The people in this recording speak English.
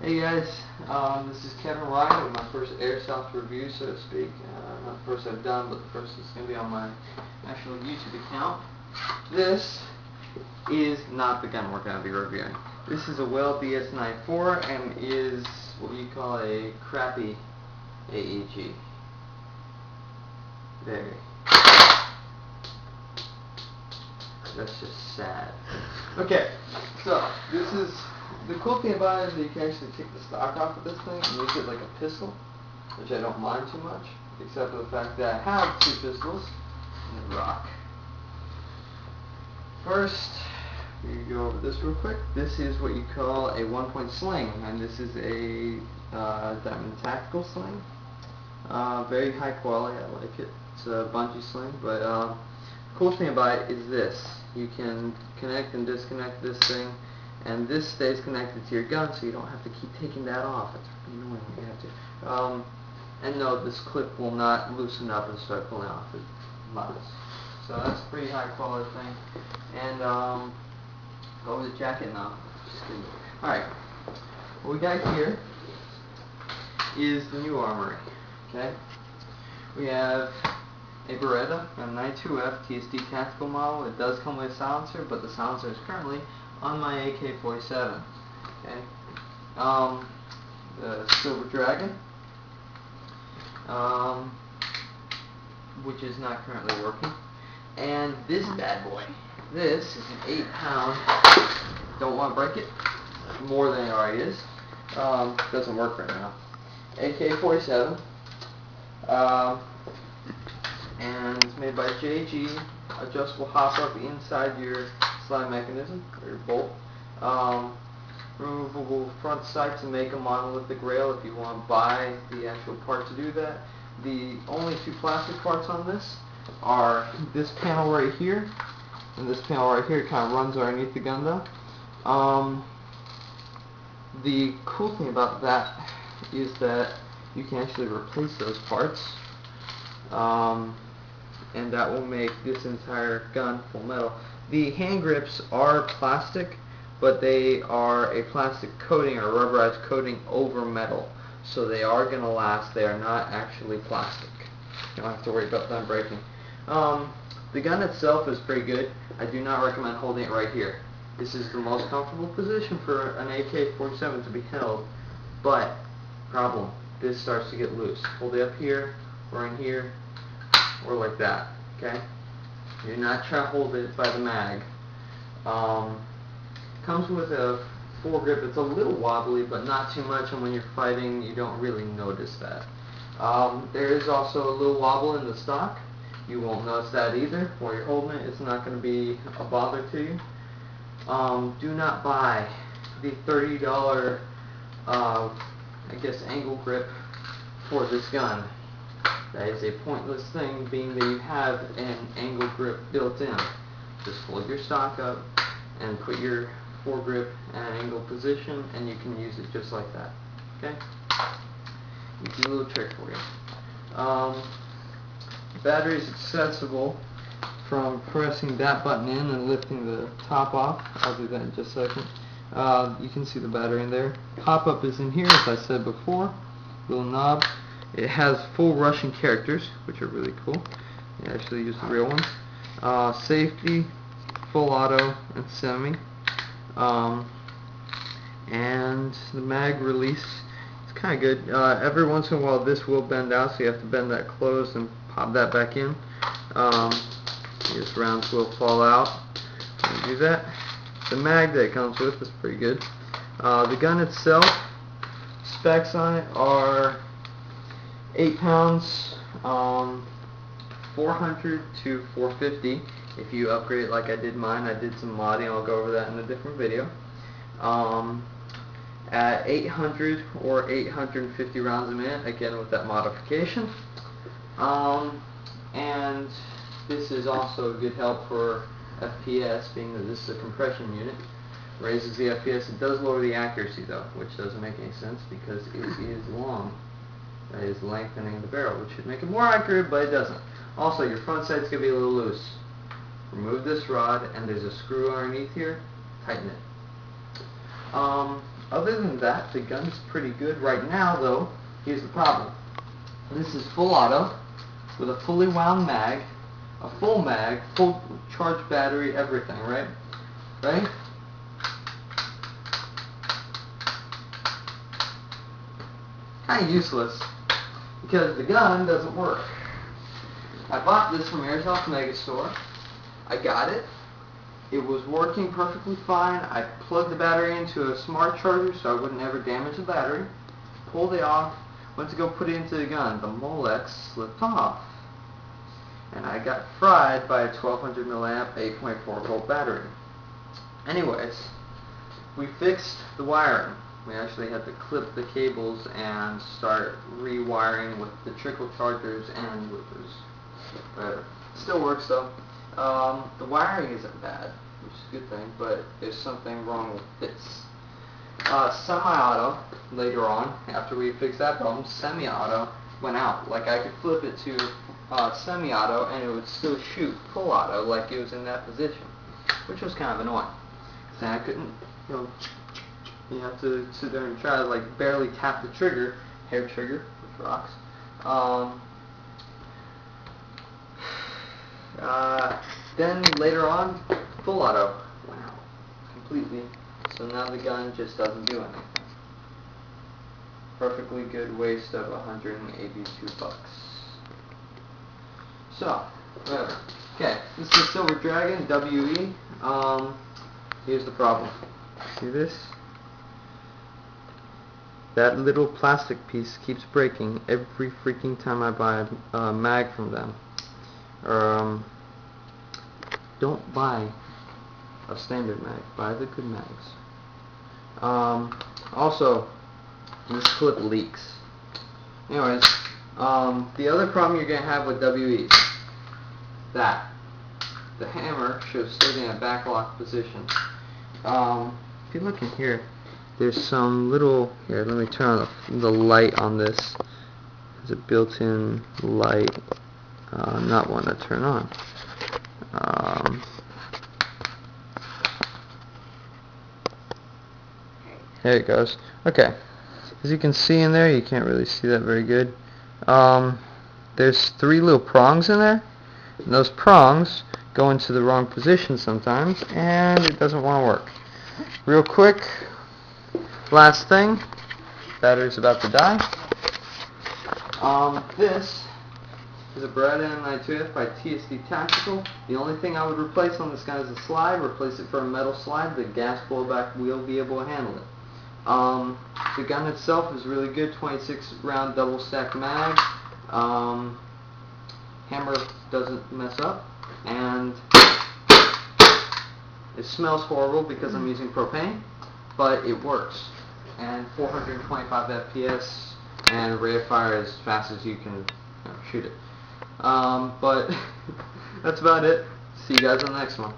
Hey guys, this is Kevin Ryan with my first airsoft review, so to speak. Not the first I've done, but the first that's going to be on my actual YouTube account. This is not the gun we're going to be reviewing. This is a Well DS94 and is what you call a crappy AEG. Very. That's just sad. Okay, so this is the cool thing about it is that you can actually take the stock off of this thing and use it like a pistol, which I don't mind too much, except for the fact that I have two pistols and they rock. First, we go over this real quick. This is what you call a one-point sling, and this is a Diamond Tactical sling. Very high quality. I like it. It's a bungee sling, but the cool thing about it is this. You can connect and disconnect this thing, and this stays connected to your gun, so you don't have to keep taking that off. It's really annoying when you have to. And no, this clip will not loosen up and start pulling off. It must. So that's a pretty high quality thing. And go over the jacket now. Just kidding. Alright, what we got here is the new armory. Okay, we have a Beretta m92f TSD tactical model. It does come with a silencer, but the silencer is currently on my AK47. Okay, the sliverdragon, which is not currently working, and this bad boy. This is an 8-pound. Don't want to break it more than it already is. Doesn't work right now. AK47. And it's made by JG, adjustable hop-up inside your slide mechanism, or your bolt. Removable front sight to make a monolithic rail if you want to buy the actual part to do that. The only two plastic parts on this are this panel right here, and this panel right here. It kind of runs underneath the gun though. The cool thing about that is that you can actually replace those parts. And that will make this entire gun full metal. The hand grips are plastic, but they are a plastic coating or rubberized coating over metal, so they are going to last. They are not actually plastic. You don't have to worry about them breaking. The gun itself is pretty good. I do not recommend holding it right here. This is the most comfortable position for an AK-47 to be held, but problem, this starts to get loose. Hold it up here or in here, or like that, okay? You're not trying to hold it by the mag. Comes with a foregrip. It's a little wobbly, but not too much, and when you're fighting, you don't really notice that. There is also a little wobble in the stock. You won't notice that either. While you're holding it, it's not going to be a bother to you. Do not buy the $30, I guess, angle grip for this gun. That is a pointless thing, being that you have an angle grip built in. Just fold your stock up and put your foregrip in an angle position, and you can use it just like that. Okay? Easy little trick for you. Battery is accessible from pressing that button in and lifting the top off. I'll do that in just a second. You can see the battery in there. Pop-up is in here, as I said before. Little knob. It has full Russian characters, which are really cool. You actually use the real ones. Safety, full auto, and semi. And the mag release, it's kind of good. Every once in a while this will bend out, so you have to bend that closed and pop that back in. These rounds will fall out when you do that. The mag that it comes with is pretty good. The gun itself, specs on it are 8 pounds, 400 to 450 if you upgrade it like I did mine. I did some modding. I'll go over that in a different video. At 800 or 850 rounds a minute, again with that modification. And this is also a good help for FPS, being that this is a compression unit. Raises the FPS. It does lower the accuracy though, which doesn't make any sense because it is long. That is lengthening the barrel, which should make it more accurate, but it doesn't. Also, your front sight's going to be a little loose. Remove this rod, and there's a screw underneath here. Tighten it. Other than that, the gun's pretty good. Right now, though, here's the problem. This is full auto, with a fully wound mag, a full mag, full charge battery, everything, right? Right? Kind of useless, because the gun doesn't work. I bought this from Airsoft Megastore. I got it. It was working perfectly fine. I plugged the battery into a smart charger so I wouldn't ever damage the battery. Pulled it off. Went to go put it into the gun. The Molex slipped off. And I got fried by a 1200 milliamp 8.4 volt battery. Anyways, we fixed the wiring. We actually had to clip the cables and start rewiring with the trickle chargers and loopers. But still works though. The wiring isn't bad, which is a good thing, but there's something wrong with this. Semi-auto, later on, after we fixed that problem, semi-auto went out. Like I could flip it to semi-auto and it would still shoot full auto like it was in that position, which was kind of annoying. And I couldn't, you have to sit there and try to like barely tap the trigger, hair trigger, which rocks. Then later on, full auto went out completely. So now the gun just doesn't do anything. Perfectly good waste of 182 bucks. So, whatever. Okay, this is Silver Dragon WE. Here's the problem. See this? That little plastic piece keeps breaking every freaking time I buy a mag from them. Don't buy a standard mag. Buy the good mags. Also, this clip leaks. Anyways, the other problem you're going to have with WEs, that the hammer should stay in a back lock position. If you look in here, there's some little, here, let me turn on the light on this. There's a built-in light, not one to turn on. There it goes. Okay, as you can see in there, you can't really see that very good. There's 3 little prongs in there, and those prongs go into the wrong position sometimes, and it doesn't want to work. Real quick, last thing, battery's about to die. This is a Brad m92f by TSD Tactical. The only thing I would replace on this gun is a slide. Replace it for a metal slide. The gas blowback will be able to handle it. The gun itself is really good. 26 round double stack mag. Hammer doesn't mess up, and it smells horrible because I'm using propane, but it works. And 425 FPS and rate of fire as fast as you can shoot it. But that's about it. See you guys on the next one.